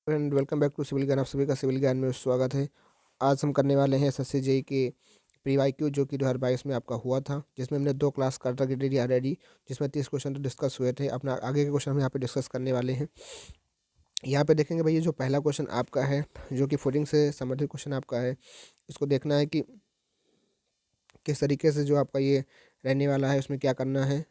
And welcome back to civil Gyan. आप सभी का सिविल ज्ञान में स्वागत है। आज हम करने वाले हैं एसएससी जेईई के प्री वाईक्यू जो कि 2022 में आपका हुआ था, जिसमें हमने 2 क्लास कर दी ऑलरेडी, जिसमें 30 क्वेश्चन तो डिस्कस हुए थे। अपना आगे के क्वेश्चन हम यहाँ पे डिस्कस करने वाले हैं। यहाँ पे देखेंगे भैया, जो पहला क्वेश्चन आपका है जो कि फुटिंग से संबंधित क्वेश्चन आपका है, इसको देखना है कि किस तरीके से जो आपका ये रहने वाला है, उसमें क्या करना है।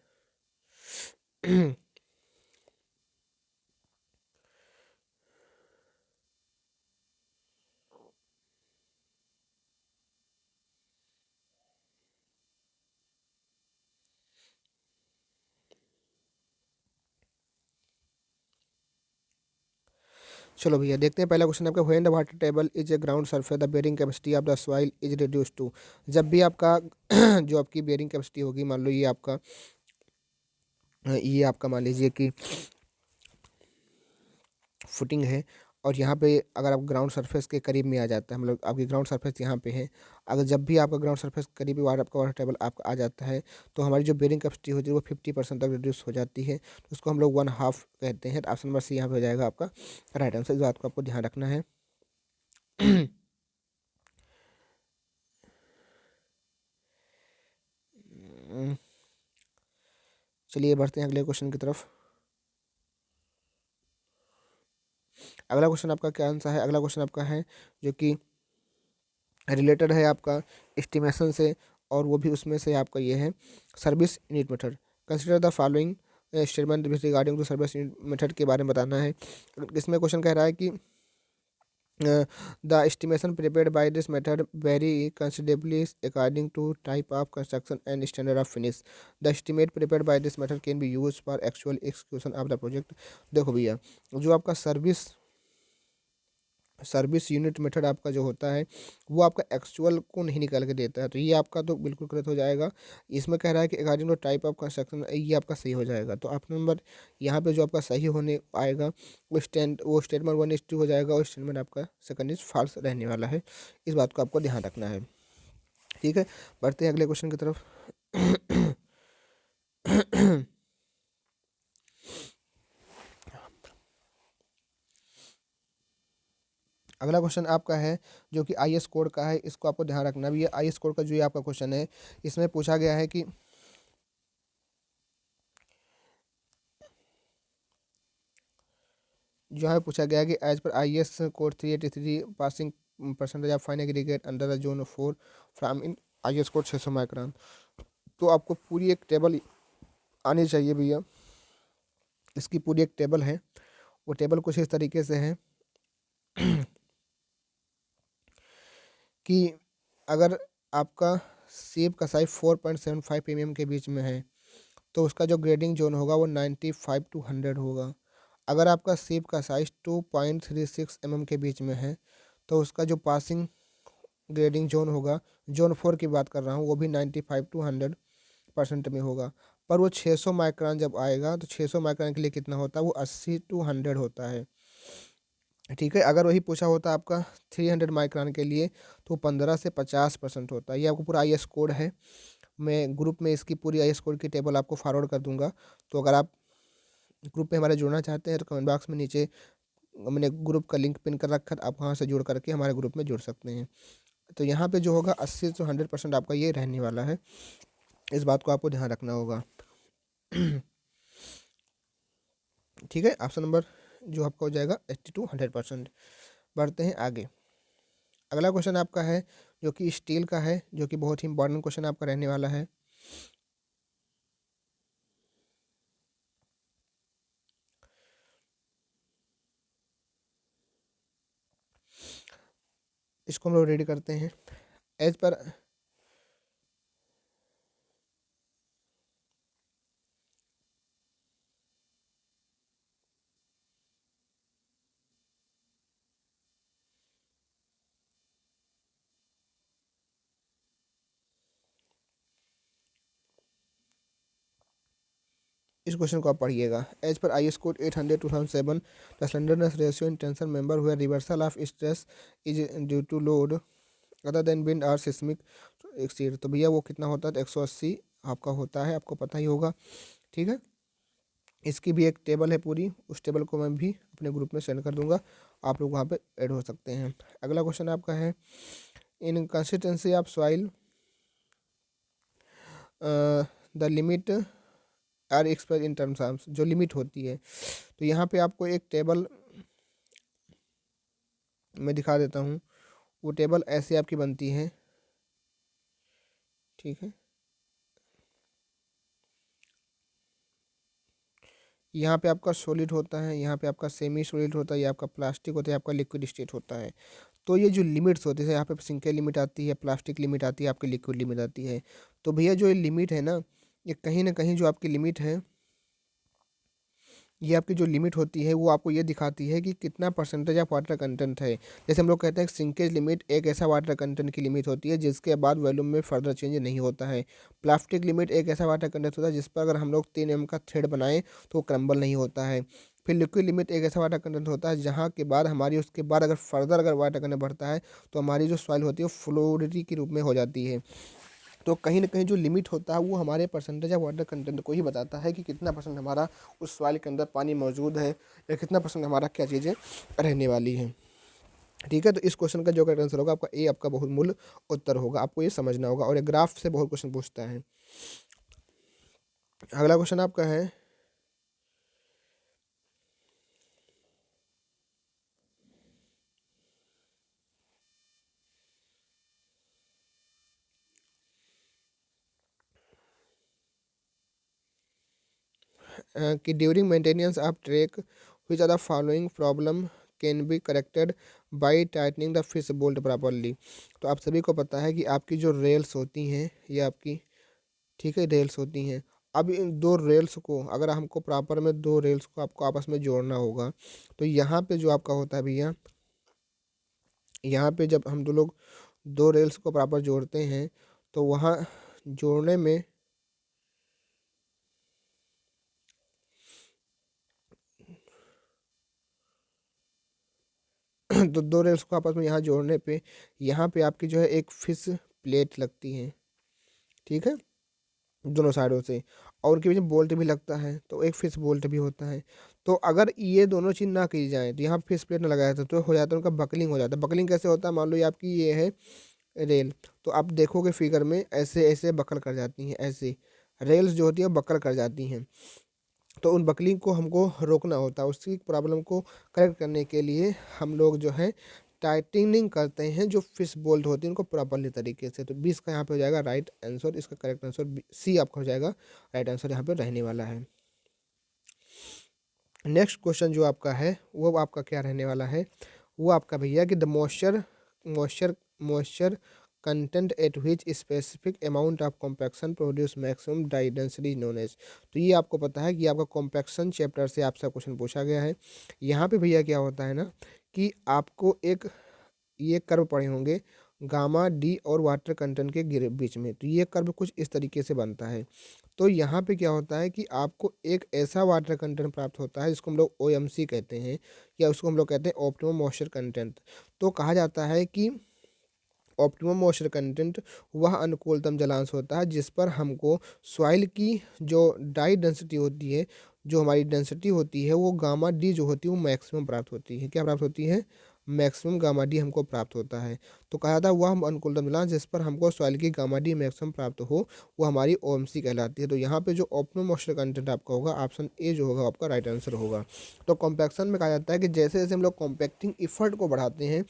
चलो भैया देखते हैं। पहला क्वेश्चन आपका, when the water table is a ground surface the bearing capacity of the soil is reduce to. जब भी आपका जो आपकी बेयरिंग कैपेसिटी होगी, मान लो ये आपका मान लीजिए कि फुटिंग है, और यहाँ पे अगर आप ग्राउंड सरफेस के करीब में आ जाता है, मतलब आपकी ग्राउंड सरफेस यहाँ पे है, अगर जब भी आपका ग्राउंड सरफेस करीब आपका वाटर टेबल आपका आ जाता है, तो हमारी जो बेयरिंग कैपेसिटी होती है वो 50% तक रिड्यूस हो जाती है। तो उसको हम लोग 1/2 कहते हैं। तो ऑप्शन नंबर सी यहाँ पे हो जाएगा आपका राइट आंसर। इस बात को आपको ध्यान रखना है। चलिए बढ़ते हैं अगले क्वेश्चन की तरफ। अगला क्वेश्चन आपका क्या आंसर है? अगला क्वेश्चन आपका है जो कि रिलेटेड है आपका एस्टिमेशन से, और वो भी उसमें से आपका ये है service unit method. Consider the following statement regarding to service unit method के बारे में बताना है। इसमें क्वेश्चन कह रहा है कि the estimation prepared by this method vary considerably according to type of construction and standard of finish. The estimate prepared by this method can be used for actual execution of the project. देखो भैया, जो आपका service unit method आपका जो होता है, वो आपका एक्चुअल को नहीं निकाल के देता है, तो ये आपका तो बिल्कुल गलत हो जाएगा। इसमें कह रहा है कि according to type of construction, ये आपका सही हो जाएगा। तो आप नंबर यहाँ पे जो आपका सही होने आएगा वो स्टेटमेंट 1:2 हो जाएगा, और स्टेटमेंट आपका सेकंड इज फॉल्स रहने वाला है। इस बात को आपको ध्यान रखना है। ठीक है, बढ़ते हैं अगले क्वेश्चन की तरफ। अगला क्वेश्चन आपका है जो कि आईएस कोड का है। इसको आपको ध्यान रखना भी है। आईएस कोड का जो ये आपका क्वेश्चन है, इसमें पूछा गया है कि जो है पूछा गया है कि एज पर IS code 383 passing percentage of fine aggregate under the zone 4 from in IS code 600 micron. तो आपको पूरी एक टेबल आनी चाहिए भैया। इसकी पूरी एक टेबल है। वो टेबल कुछ इस तरीके से है कि अगर आपका सेब का साइज 4.75 mm के बीच में है, तो उसका जो ग्रेडिंग जोन होगा वो 95 to 100 होगा। अगर आपका सेब का साइज 2.36 mm के बीच में है, तो उसका जो पासिंग ग्रेडिंग जोन होगा, जोन 4 की बात कर रहा हूँ, वो भी 95 to 100% में होगा। पर वो 600 माइक्रोन जब आएगा, तो 600 माइक्रोन के लिए कितना होता है? वो 80 to 100 होता है। ठीक है, अगर वही पूछा होता आपका 300 माइक्रोन के लिए, तो 15 से 50% होता है। ये आपको पूरा आईएस कोड है। मैं ग्रुप में इसकी पूरी आईएस कोड की टेबल आपको फॉरवर्ड कर दूंगा। तो अगर आप ग्रुप में हमारे जुड़ना चाहते हैं, तो कमेंट बॉक्स में नीचे मैंने ग्रुप का लिंक पिन कर रखा है, आप वहाँ से जुड़ करके हमारे ग्रुप में जुड़ सकते हैं। तो यहाँ पे जो होगा 80 से 100% आपका ये रहने वाला है। इस बात को आपको ध्यान रखना होगा। ठीक है, ऑप्शन नंबर जो आपका हो जाएगा 80 to 100%। बढ़ते हैं आगे। अगला क्वेश्चन आपका है जो कि स्टील का है, जो कि बहुत ही इंपॉर्टेंट क्वेश्चन आपका रहने वाला है। इसको हम लोग रेडी करते हैं एज पर। इस क्वेश्चन को आप पढ़िएगा। As per I S code 800/2007 the slenderness ratio in tension member हुआ reversal of stress is due to load other than wind और सिस्मिक एक्सीड। तो भैया वो कितना होता है? तो 180 आपका होता है, आपको पता ही होगा। ठीक है, इसकी भी एक टेबल है पूरी, उस टेबल को मैं भी अपने ग्रुप में सेंड कर दूंगा, आप लोग वहाँ पे ऐड हो सकते हैं। अगला क्वेश्चन आपका है, in consistency of soil the limit are express in terms of, जो लिमिट होती है, तो यहाँ पे आपको एक टेबल मैं दिखा देता हूँ। वो टेबल ऐसे आपकी बनती है, ठीक है। यहाँ पे आपका सॉलिड होता है, यहाँ पे आपका सेमी सॉलिड होता है, ये आपका प्लास्टिक होता है, आपका लिक्विड स्टेट होता है। तो ये जो लिमिट्स होती है, यहाँ पे सिंकल लिमिट आती है, प्लास्टिक लिमिट आती है, आपकी लिक्विड लिमिट आती है। तो भैया जो ये लिमिट है ये कहीं ना कहीं जो आपकी लिमिट है, ये आपकी जो लिमिट होती है वो आपको ये दिखाती है कि कितना परसेंटेज ऑफ वाटर कंटेंट है। जैसे हम लोग कहते हैं सिंकेज लिमिट एक ऐसा वाटर कंटेंट की लिमिट होती है जिसके बाद वॉल्यूम में फर्दर चेंज नहीं होता है। प्लास्टिक लिमिट एक ऐसा वाटर कंटेंट होता है जिस पर अगर हम लोग 3 mm का थ्रेड बनाएं तो वो क्रम्बल नहीं होता है। फिर लिक्विड लिमिट एक ऐसा वाटर कंटेंट होता है जहाँ के बाद हमारी उसके बाद अगर फर्दर अगर वाटर कंटेंट बढ़ता है तो हमारी जो सॉइल होती है वो फ्लूइडिटी के रूप में हो जाती है। तो कहीं ना कहीं जो लिमिट होता है वो हमारे परसेंटेज ऑफ वाटर कंटेंट को ही बताता है कि कितना परसेंट हमारा उस सॉइल के अंदर पानी मौजूद है या कितना परसेंट हमारा क्या चीज़ें रहने वाली हैं। ठीक है, तो इस क्वेश्चन का जो करेक्ट आंसर होगा आपका ए आपका बहुत मूल उत्तर होगा, आपको ये समझना होगा। और ये ग्राफ से बहुत क्वेश्चन पूछता है। अगला क्वेश्चन आपका है, कि during maintenance of track which are the following problem can be corrected by tightening the fish bolt properly. तो आप सभी को पता है कि आपकी जो रेल्स होती हैं ये आपकी, ठीक है, रेल्स होती हैं। अब इन दो रेल्स को अगर हमको प्रॉपर में दो रेल्स को आपको आपस में जोड़ना होगा, तो यहाँ पे जो आपका होता है भैया, यहाँ पे जब हम दो लोग दो रेल्स को प्रॉपर जोड़ते हैं तो वहाँ जोड़ने में तो दो रेल्स को आपस में यहाँ जोड़ने पे यहाँ पे आपकी जो है एक फिश प्लेट लगती है, ठीक है, दोनों साइडों से, और उनके बीच में बोल्ट भी लगता है, तो एक फिश बोल्ट भी होता है। तो अगर ये दोनों चीज़ ना की जाए तो यहाँ फिश प्लेट ना लगाया जाता तो हो जाता है उनका बकलिंग हो जाता है। बकलिंग कैसे होता है, मान लो ये आपकी ये है रेल, तो आप देखोगे फिगर में ऐसे ऐसे बकल कर जाती हैं, ऐसे रेल्स जो होती है बकल कर जाती हैं। तो उन बकलिंग को हमको रोकना होता है, उसकी प्रॉब्लम को करेक्ट करने के लिए हम लोग जो है टाइटनिंग करते हैं जो फिश बोल्ट होती है उनको प्रॉपरली तरीके से। तो 20 का यहाँ पे हो जाएगा राइट आंसर, इसका करेक्ट आंसर सी आपका हो जाएगा, राइट आंसर यहाँ पे रहने वाला है। नेक्स्ट क्वेश्चन जो आपका है वो आपका क्या रहने वाला है, वो आपका भैया कि the moisture content at which specific amount of compaction produce maximum dry density known as. तो ये आपको पता है कि आपका कॉम्पैक्शन चैप्टर से आपसे क्वेश्चन पूछा गया है। यहाँ पे भैया क्या होता है ना कि आपको एक ये कर्व पड़े होंगे गामा डी और वाटर कंटेंट के बीच में, तो ये कर्व कुछ इस तरीके से बनता है। तो यहाँ पे क्या होता है कि आपको एक ऐसा वाटर कंटेंट प्राप्त होता है जिसको हम लोग OMC कहते हैं, या उसको हम लोग कहते हैं ऑप्टिमम मॉइस्चर कंटेंट। तो कहा जाता है कि ऑप्टिमम मॉइस्चर कंटेंट वह अनुकूलतम जलांश होता है जिस पर हमको सॉइल की जो डाई डेंसिटी होती है, जो हमारी डेंसिटी होती है वो गामा डी जो होती है वो मैक्सिमम प्राप्त होती है। क्या प्राप्त होती है, मैक्सिमम गामा डी हमको प्राप्त होता है। तो कहा था वह हम अनुकूलतम जलांश जिस पर हमको सॉइल की गामा डी मैक्सिमम प्राप्त हो वो हमारी OMC कहलाती है। तो यहाँ पे जो ऑप्टिमम मॉइस्चर कंटेंट आपका होगा ऑप्शन ए जो होगा आपका राइट आंसर होगा। तो कॉम्पैक्शन में कहा जाता है कि जैसे जैसे हम लोग कॉम्पैक्टिंग इफर्ट को बढ़ाते हैं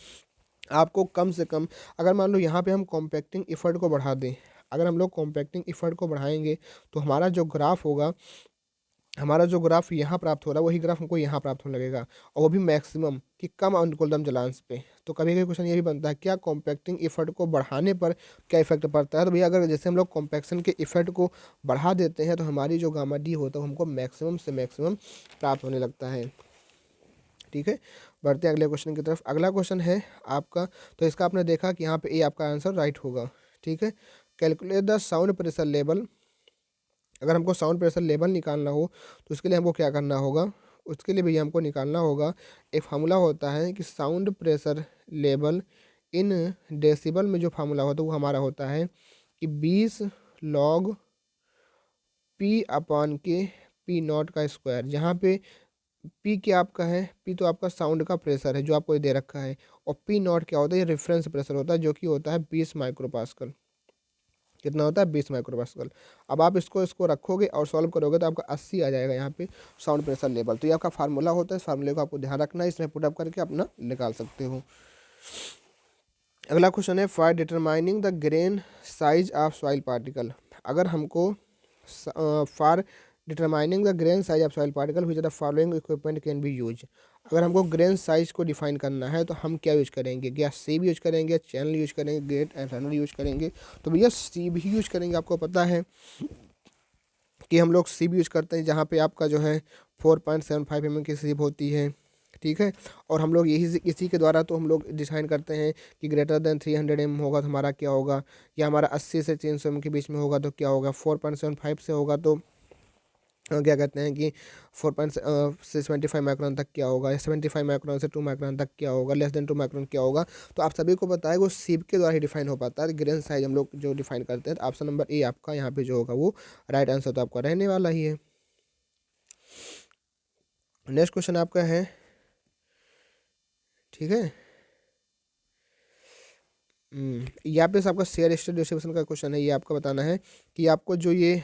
आपको कम से कम, अगर मान लो यहाँ पे हम कॉम्पैक्टिंग इफर्ट को बढ़ा दें, अगर हम लोग कॉम्पैक्टिंग इफर्ट को बढ़ाएंगे तो हमारा जो ग्राफ होगा, हमारा जो ग्राफ यहाँ प्राप्त हो रहा है वही ग्राफ हमको यहाँ प्राप्त होने लगेगा, और वो भी मैक्सिमम कि कम अनुकूलतम जलांश पे। तो कभी कभी क्वेश्चन ये भी बनता है क्या कॉम्पैक्टिंग इफर्ट को बढ़ाने पर क्या इफेक्ट पड़ता है। तो भैया अगर जैसे हम लोग कॉम्पैक्शन के इफर्ट को बढ़ा देते हैं तो हमारी जो गामा डी होता है वो हमको मैक्सिमम से मैक्सिमम प्राप्त होने लगता है। ठीक है, बढ़ते हैं अगले क्वेश्चन की तरफ। अगला क्वेश्चन है आपका, तो इसका आपने देखा कि यहाँ पे ए आपका आंसर राइट होगा। ठीक है, calculate the sound pressure level. अगर हमको साउंड प्रेशर लेवल निकालना हो तो उसके लिए हमको क्या करना होगा, उसके लिए भैया हमको निकालना होगा, एक फार्मूला होता है कि sound pressure level in decibel में जो फार्मूला होता है वो हमारा होता है कि 20 log P/K पी नॉट का स्क्वायर, जहाँ पे पी क्या आपका है, पी तो आपका साउंड का प्रेशर है जो आपको दे रखा है, और पी नॉट क्या होता है, ये रेफरेंस प्रेशर होता है जो कि होता है 20 माइक्रोपास्कल। कितना होता है, 20 माइक्रोपास्कल। अब आप इसको इसको रखोगे और सॉल्व करोगे तो आपका 80 आ जाएगा यहाँ पे साउंड प्रेशर लेवल। तो ये आपका फार्मूला होता है, इस फार्मूले को आपको ध्यान रखना है, इसमें पुटअप करके अपना निकाल सकते हो। अगला क्वेश्चन है for determining the grain size of soil particle. अगर हमको for determining the grain size of soil particle which the following equipment can be use. अगर हमको ग्रेन साइज को डिफाइन करना है तो हम क्या यूज करेंगे, क्या सीब यूज करेंगे, चैनल यूज करेंगे, ग्रेट एंड रनर यूज करेंगे। तो भैया सीब ही यूज करेंगे। आपको पता है कि हम लोग सीब यूज करते हैं जहाँ पे आपका जो है 4.75 mm की सीब होती है, ठीक है। और हम लोग यही इसी के द्वारा तो हम लोग डिसाइन करते हैं कि ग्रेटर देन 300 mm होगा तो हमारा क्या होगा, या हमारा 80 से 300 mm के बीच में होगा तो क्या होगा, 4.75 से होगा तो क्या कहते हैं कि 4.75 माइक्रोन तक क्या होगा, या 75 माइक्रोन से 2 माइक्रोन तक क्या होगा, लेस देन 2 माइक्रोन क्या होगा। तो आप सभी को पता है वो सीब के द्वारा ही डिफाइन हो पाता है ग्रेन साइज हम लोग जो डिफाइन करते हैं। तो ऑप्शन नंबर ए आपका यहाँ पे जो होगा वो राइट आंसर तो आपका रहने वाला ही है। नेक्स्ट क्वेश्चन आपका है, ठीक है। यहाँ पे आपका शेयर स्टेट डिस्ट्रीब्यूशन का क्वेश्चन है। ये आपका बताना है कि आपको जो ये